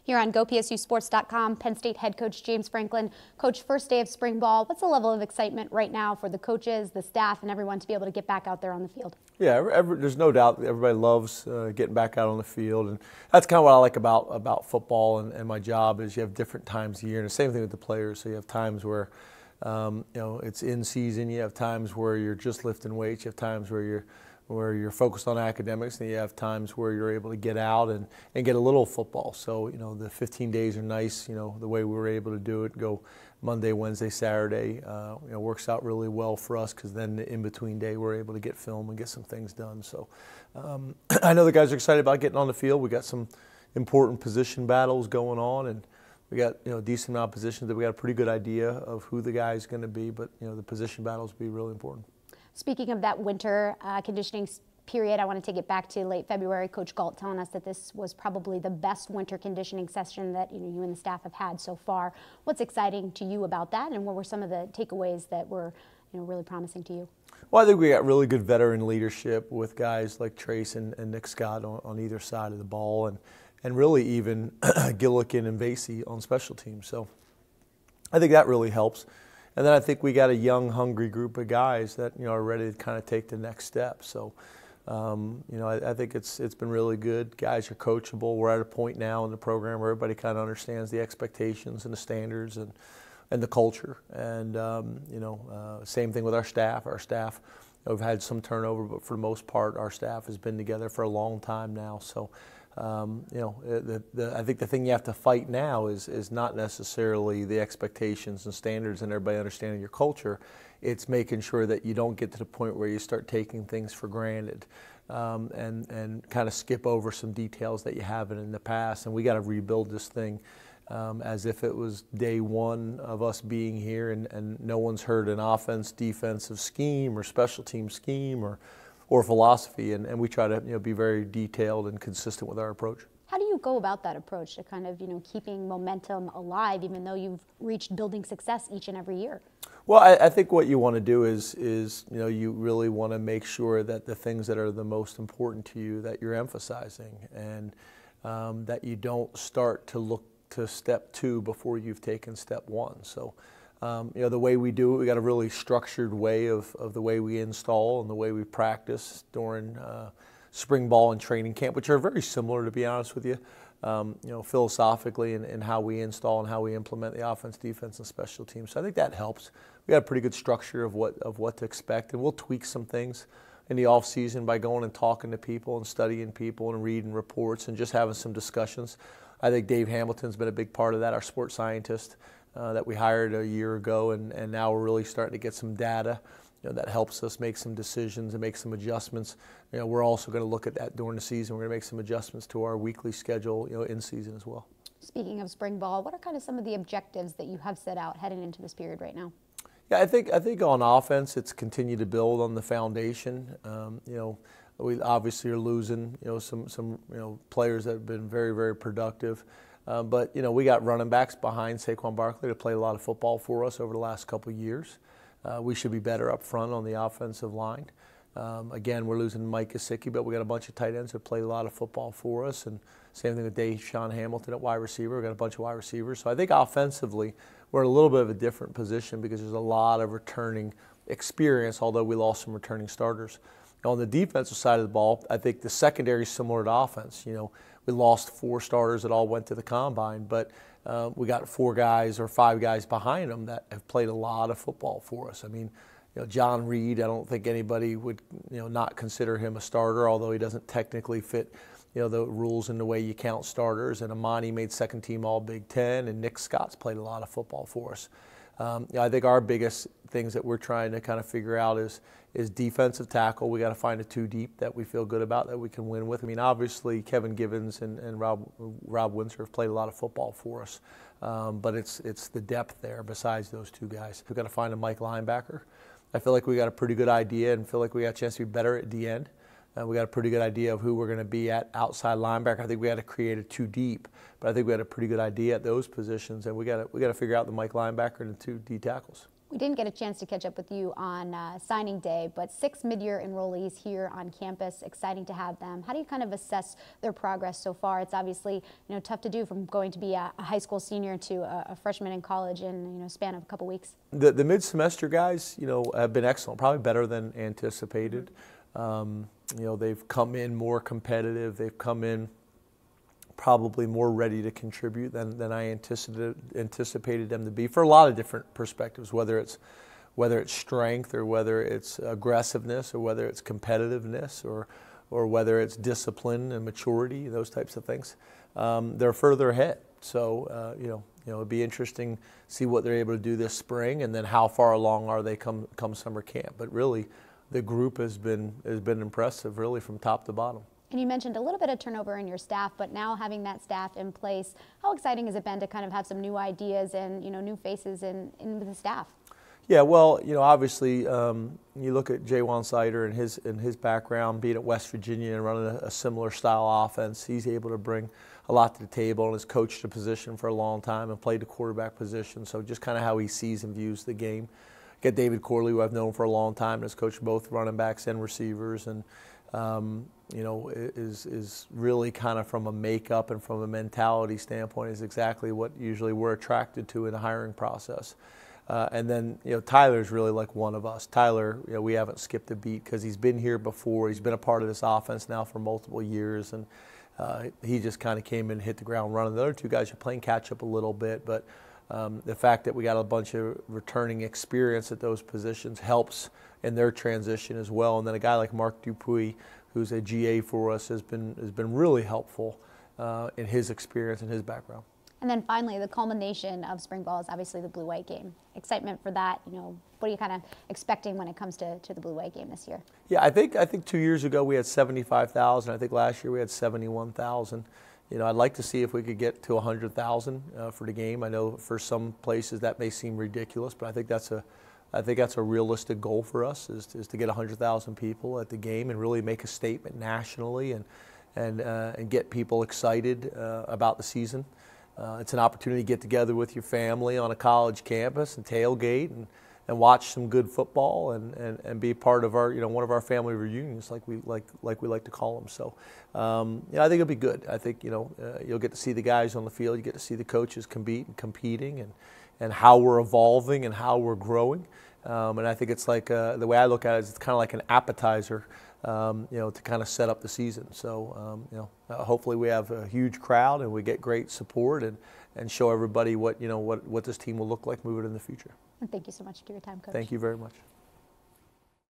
Here on GoPSUSports.com, Penn State head coach James Franklin. Coach, first day of spring ball. What's the level of excitement right now for the coaches, the staff, and everyone to be able to get back out there on the field? Yeah, there's no doubt that everybody loves getting back out on the field, and that's kind of what I like about football and my job is you have different times a year, and the same thing with the players. So you have times where it's in season, you have times where you're just lifting weights, you have times where you're focused on academics, and you have times where you're able to get out and get a little football. So, the 15 days are nice, the way we were able to do it, go Monday, Wednesday, Saturday, works out really well for us because then the in-between day we're able to get film and get some things done. So I know the guys are excited about getting on the field. We got some important position battles going on, and we got a decent amount of positions that we got a pretty good idea of who the guy is going to be, but the position battles will be really important. Speaking of that winter conditioning period, I want to take it back to late February. Coach Galt telling us that this was probably the best winter conditioning session that you and the staff have had so far. What's exciting to you about that, and what were some of the takeaways that were really promising to you? Well, I think we got really good veteran leadership with guys like Trace and Nick Scott on either side of the ball, and really even Gillikin and Vasey on special teams. So I think that really helps. And then I think we got a young, hungry group of guys that are ready to kind of take the next step. So, I think it's been really good. Guys are coachable. We're at a point now in the program where everybody kind of understands the expectations and the standards and the culture. And same thing with our staff. Our staff, we've had some turnover, but for the most part, our staff has been together for a long time now. So. I think the thing you have to fight now is not necessarily the expectations and standards and everybody understanding your culture. It's making sure that you don't get to the point where you start taking things for granted and kind of skip over some details that you haven't in the past. And we got to rebuild this thing as if it was day one of us being here, and no one's heard an offense, defensive scheme or special team scheme or philosophy, and we try to be very detailed and consistent with our approach. How do you go about that approach to kind of keeping momentum alive, even though you've reached building success each and every year? Well, I think what you want to do is you really want to make sure that the things that are the most important to you that you're emphasizing, and that you don't start to look to step two before you've taken step one. So. The way we do it, we got a really structured way of the way we install and the way we practice during spring ball and training camp, which are very similar, to be honest with you, philosophically and how we install and how we implement the offense, defense, and special teams. So I think that helps. We got a pretty good structure of what to expect, and we'll tweak some things in the off season by going and talking to people and studying people and reading reports and just having some discussions. I think Dave Hamilton's been a big part of that, our sports scientist. That we hired a year ago, and now we're really starting to get some data that helps us make some decisions and make some adjustments. We're also going to look at that during the season. We're going to make some adjustments to our weekly schedule, in season as well. Speaking of spring ball, what are kind of some of the objectives that you have set out heading into this period right now? Yeah, I think on offense, it's continue to build on the foundation. We obviously are losing, some players that have been very, very productive. But we got running backs behind Saquon Barkley to play a lot of football for us over the last couple of years. We should be better up front on the offensive line. Again, we're losing Mike Gesicki, but we got a bunch of tight ends that play a lot of football for us. And same thing with Deshaun Hamilton at wide receiver. We got a bunch of wide receivers. So I think offensively, we're in a little bit of a different position because there's a lot of returning experience, although we lost some returning starters. On the defensive side of the ball, I think the secondary is similar to offense. We lost 4 starters that all went to the combine, but we got 4 guys or 5 guys behind them that have played a lot of football for us. I mean, John Reed, I don't think anybody would, not consider him a starter, although he doesn't technically fit, the rules and the way you count starters. And Amani made second team All Big Ten, and Nick Scott's played a lot of football for us. I think our biggest things that we're trying to kind of figure out is defensive tackle. We got to find a 2 deep that we feel good about, that we can win with. I mean, obviously Kevin Givens and Rob Windsor have played a lot of football for us, but it's the depth there besides those 2 guys. We've got to find a Mike linebacker. I feel like we got a pretty good idea and feel like we got a chance to be better at the end. We got a pretty good idea of who we're going to be at outside linebacker. I think we had to create a 2 deep, but I think we had a pretty good idea at those positions, and we got to figure out the Mike linebacker and the 2 D tackles. We didn't get a chance to catch up with you on signing day, but 6 mid-year enrollees here on campus. Exciting to have them. How do you kind of assess their progress so far? It's obviously tough to do from going to be a high school senior to a freshman in college in a span of a couple weeks. The mid-semester guys, have been excellent, probably better than anticipated. They've come in more competitive. They've come in probably more ready to contribute than I anticipated them to be for a lot of different perspectives, whether it's strength or whether it's aggressiveness or whether it's competitiveness or whether it's discipline and maturity, those types of things. They're further ahead. So, it'll be interesting to see what they're able to do this spring and then how far along are they come summer camp. But really, the group has been impressive really from top to bottom. And you mentioned a little bit of turnover in your staff, but now having that staff in place, how exciting has it been to kind of have some new ideas and new faces in the staff? Yeah, well, obviously, you look at Jaywan Sider and his background, being at West Virginia and running a similar style offense. He's able to bring a lot to the table and has coached a position for a long time and played the quarterback position. So just kind of how he sees and views the game. Get David Corley, who I've known for a long time, and has coached both running backs and receivers, and is really kind of from a makeup and from a mentality standpoint is exactly what usually we're attracted to in the hiring process. And then, Tyler's really like one of us. Tyler, we haven't skipped a beat because he's been here before. He's been a part of this offense now for multiple years, and he just kind of came in and hit the ground running. The other two guys are playing catch up a little bit, but the fact that we got a bunch of returning experience at those positions helps in their transition as well. And then a guy like Mark Dupuis, who's a GA for us, has been really helpful in his experience and his background. And then finally, the culmination of spring ball is obviously the blue-white game. Excitement for that. What are you kind of expecting when it comes to the blue-white game this year? Yeah, I think 2 years ago we had 75,000. I think last year we had 71,000. I'd like to see if we could get to 100,000 for the game. I know for some places that may seem ridiculous, but I think that's a realistic goal for us is to get 100,000 people at the game and really make a statement nationally and get people excited about the season. It's an opportunity to get together with your family on a college campus and tailgate and watch some good football and be part of our one of our family reunions like we like to call them. So I think it'll be good. I think you'll get to see the guys on the field. You get to see the coaches competing and how we're evolving and how we're growing. And I think it's like the way I look at it is it's kind of like an appetizer, to kind of set up the season. So hopefully we have a huge crowd and we get great support and show everybody what this team will look like moving in the future. And thank you so much for your time, Coach. Thank you very much.